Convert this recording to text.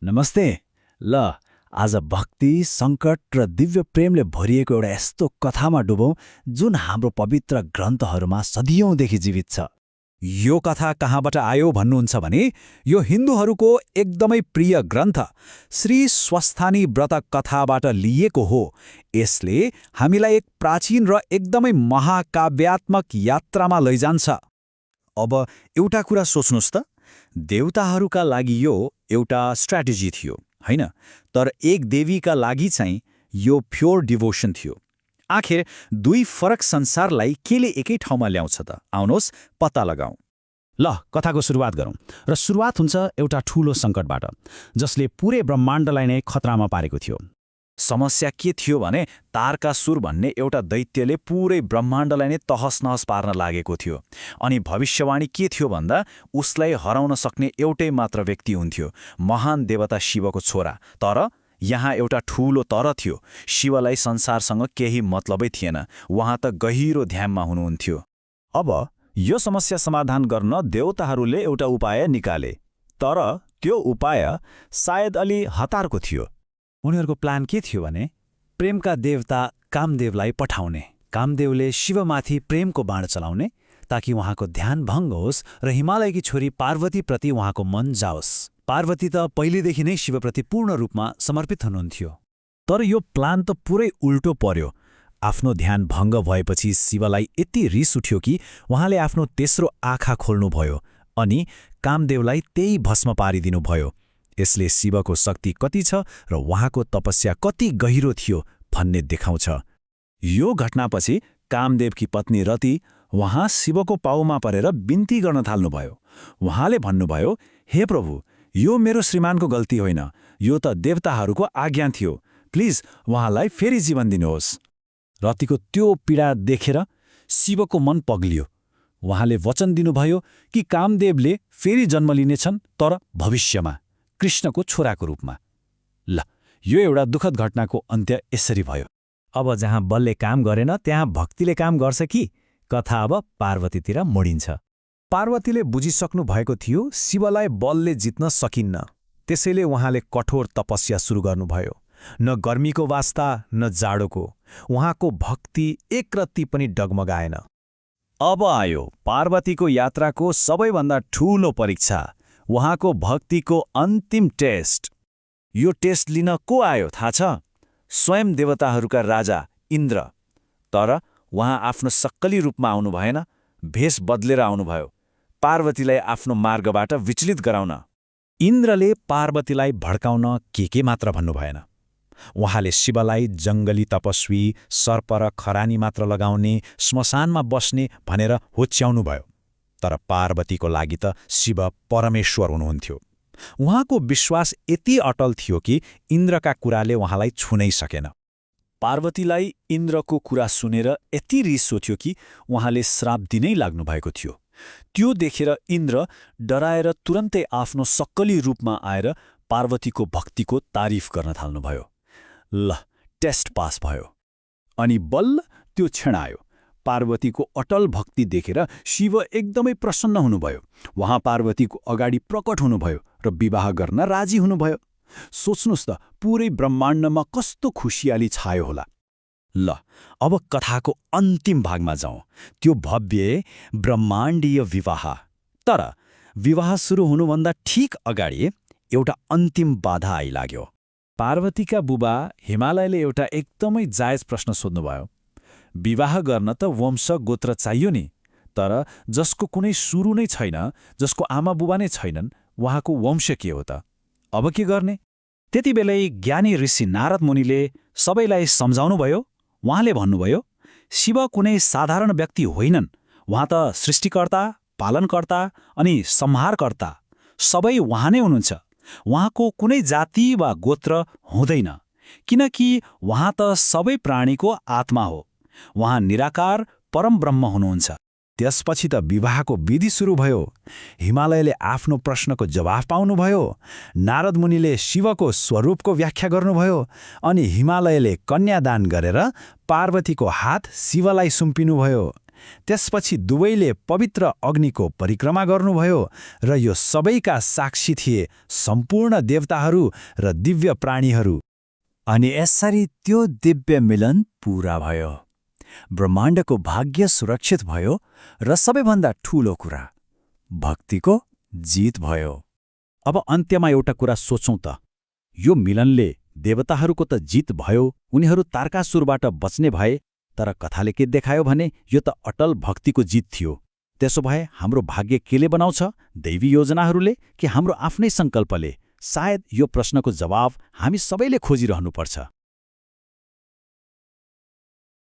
नमस्ते। ल आज भक्ति, सङ्कट र दिव्य प्रेमले भरिएको एउटा यस्तो कथामा डुबौँ जुन हाम्रो पवित्र ग्रन्थहरूमा सदियौँदेखि जीवित छ। यो कथा कहाँबाट आयो भन्नुहुन्छ भने यो हिन्दूहरूको एकदमै प्रिय ग्रन्थ श्री स्वस्थानी व्रत कथाबाट लिएको हो। यसले हामीलाई एक प्राचीन र एकदमै महाकाव्यात्मक यात्रामा लैजान्छ। अब एउटा कुरा सोच्नुहोस् त, देवताहरूका लागि यो एउटा स्ट्र्याटेजी थियो, हैन? तर एक देवीका लागि चाहिँ यो प्योर डिभोसन थियो। आखिर दुई फरक संसारलाई केले एकै ठाउँमा ल्याउँछ त? आउनुहोस् पत्ता लगाउँ। ल कथाको सुरुवात गरौँ। र सुरुवात हुन्छ एउटा ठूलो सङ्कटबाट जसले पुरै ब्रह्माण्डलाई नै खतरामा पारेको थियो। समस्या के थियो भने तारकासुर भन्ने एउटा दैत्यले पुरै ब्रह्माण्डलाई नै तहस-नहस पार्न लागेको थियो। अनि भविष्यवाणी के थियो भन्दा उसलाई हराउन सक्ने एउटै मात्र व्यक्ति हुन्थ्यो, महान देवता शिवको छोरा। तर यहाँ एउटा ठूलो तर थियो, शिवलाई संसारसँग केही मतलबै थिएन। उहाँ त गहिरो ध्यानमा हुनुहुन्थ्यो। अब यो समस्या समाधान गर्न देवताहरूले एउटा उपाय निकाले, तर त्यो उपाय सायद अलि हतारको थियो। उनीहरूको प्लान के थियो भने प्रेमका देवता कामदेवलाई पठाउने, कामदेवले शिवमाथि प्रेमको बाण चलाउने ताकि उहाँको ध्यान भङ्ग होस् र हिमालयकी छोरी पार्वतीप्रति उहाँको मन जाओस्। पार्वती त पहिलेदेखि नै शिवप्रति पूर्ण रूपमा समर्पित हुनुहुन्थ्यो। तर यो प्लान त पुरै उल्टो पर्यो। आफ्नो ध्यान भङ्ग भएपछि शिवलाई यति रिस उठ्यो कि उहाँले आफ्नो तेस्रो आँखा खोल्नुभयो अनि कामदेवलाई त्यही भस्म पारिदिनुभयो। यसले शिवको शक्ति कति छ र उहाँको तपस्या कति गहिरो थियो भन्ने देखाउँछ। यो घटनापछि कामदेवकी पत्नी रति उहाँ शिवको पाउमा परेर बिन्ती गर्न थाल्नुभयो। उहाँले भन्नुभयो, हे प्रभु, यो मेरो श्रीमानको गल्ती होइन, यो त देवताहरूको आज्ञा थियो। प्लिज उहाँलाई फेरि जीवन दिनुहोस्। रतिको त्यो पीडा देखेर शिवको मन पग्लियो। उहाँले वचन दिनुभयो कि कामदेवले फेरि जन्म लिनेछन्, तर भविष्यमा कृष्णको छोराको रूपमा। ल यो एउटा दुःखद घटनाको अन्त्य यसरी भयो। अब जहाँ बलले काम गरेन त्यहाँ भक्तिले काम गर्छ कि? कथा अब पार्वतीतिर मोडिन्छ। पार्वतीले बुझिसक्नु भएको थियो शिवलाई बलले जित्न सकिन्न। त्यसैले उहाँले कठोर तपस्या सुरु गर्नुभयो। न गर्मीको वास्ता न जाडोको। उहाँको भक्ति एक रत्ती पनि डगमगाएन। अब आयो पार्वतीको यात्राको सबैभन्दा ठूलो परीक्षा, उहाँको भक्तिको अन्तिम टेस्ट। यो टेस्ट लिन को आयो थाहा छ? स्वयं देवताहरूका राजा इन्द्र। तर उहाँ आफ्नो सक्कली रूपमा आउनु भएन, भेष बदलेर आउनुभयो, पार्वतीलाई आफ्नो मार्गबाट विचलित गराउन। इन्द्रले पार्वतीलाई भड्काउन के मात्र भन्नु भएन। उहाँले शिवलाई जङ्गली तपस्वी, सर्प र खरानी मात्र लगाउने, श्मशानमा बस्ने भनेर होच्याउनुभयो। तर पार्वतीको लागि त शिव परमेश्वर हुनुहुन्थ्यो। उहाँको विश्वास यति अटल थियो कि इन्द्रका कुराले उहाँलाई छुनै सकेन। पार्वतीलाई इन्द्रको कुरा सुनेर यति रिस उठ्यो कि उहाँले श्राप दिनै लाग्नुभएको थियो। त्यो देखेर इन्द्र डराएर तुरन्तै आफ्नो सक्कली रूपमा आएर पार्वतीको भक्तिको तारिफ गर्न थाल्नुभयो। ल टेस्ट पास भयो। अनि बल्ल त्यो क्षण आयो। पार्वतीको अटल भक्ति देखेर शिव एकदमै प्रसन्न हुनुभयो। उहाँ पार्वतीको अगाडि प्रकट हुनुभयो र विवाह गर्न राजी हुनुभयो। सोच्नुहोस् त, पुरै ब्रह्माण्डमा कस्तो खुसियाली छायो होला। ल अब कथाको अन्तिम भागमा जाउँ, त्यो भव्य ब्रह्माण्डीय विवाह। तर विवाह सुरु हुनुभन्दा ठिक अगाडि एउटा अन्तिम बाधा आइलाग्यो। पार्वतीका बुबा हिमालयले एउटा एकदमै जायज प्रश्न सोध्नुभयो। विवाह गर्न त वंश गोत्र चाहियो नि, तर जसको कुनै सुरु नै छैन, जसको आमा बुबा नै छैनन्, उहाँको वंश के हो त? अब के गर्ने? त्यति बेलै ज्ञानी ऋषि नारद मुनिले सबैलाई सम्झाउनुभयो। उहाँले भन्नुभयो, शिव कुनै साधारण व्यक्ति होइनन्। उहाँ त सृष्टिकर्ता, पालनकर्ता अनि संहारकर्ता, सबै उहाँ नै हुनुहुन्छ। उहाँको कुनै जाति वा गोत्र हुँदैन, किनकि उहाँ त सबै प्राणीको आत्मा हो। उहाँ निराकार परम ब्रह्म हुनुहुन्छ। त्यसपछि त विवाहको विधि सुरु भयो। हिमालयले आफ्नो प्रश्नको जवाफ पाउनुभयो। नारद मुनिले शिवको स्वरूपको व्याख्या गर्नुभयो अनि हिमालयले कन्यादान गरेर पार्वतीको हात शिवलाई सुम्पिनुभयो। त्यसपछि दुवैले पवित्र अग्निको परिक्रमा गर्नुभयो र यो सबैका साक्षी थिए सम्पूर्ण देवताहरू र दिव्य प्राणीहरू। अनि यसरी त्यो दिव्य मिलन पूरा भयो। ब्रह्माण्डको भाग्य सुरक्षित भयो र सबैभन्दा ठूलो कुरा, भक्तिको जित भयो। अब अन्त्यमा एउटा कुरा सोचौं त, यो मिलनले देवताहरूको त जित भयो, उनीहरू तारकासुरबाट बच्ने भए, तर कथाले के देखायो भने यो त अटल भक्तिको जित थियो। त्यसो भए हाम्रो भाग्य केले बनाउँछ, दैवी योजनाहरूले कि हाम्रो आफ्नै सङ्कल्पले? सायद यो प्रश्नको जवाब हामी सबैले खोजिरहनुपर्छ।